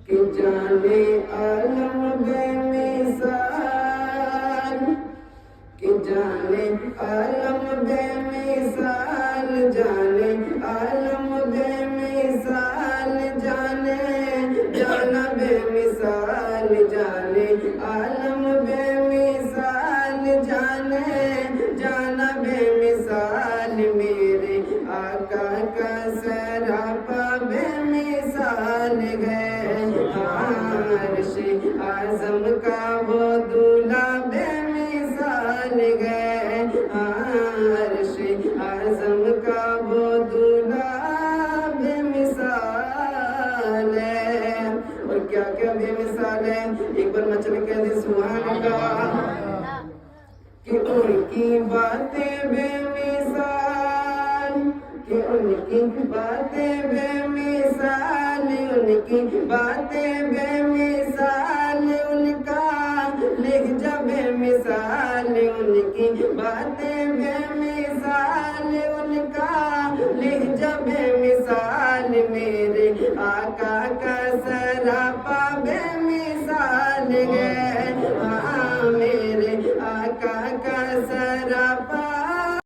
کہ جانے عالم بے مثال، کہ جانے عالم بے مثال، جانے عالم بے مثال، جانے جانا بے مثال، جانے عالم بے مثال، جانے جانا بے مثال، میرے آقا کا سراپا بے مثال ہے، عرش اعظم کا وہ دولہا بے مثال ہے، عرش اعظم کا وہ دولہا بے مثال ہے۔ اور کیا کیا بے مثال ہے، ایک بار مچل کہہ دے سبحان اللہ، کہ ان کی باتیں بے مثال، کہ ان کی باتیں بے مثال، ان کی باتیں بے مثال، ان کا لہجہ بے مثال، ان کی باتیں بے مثال، ان کا لہجہ بے مثال، میرے آقا کا سراپا بے مثال ہے،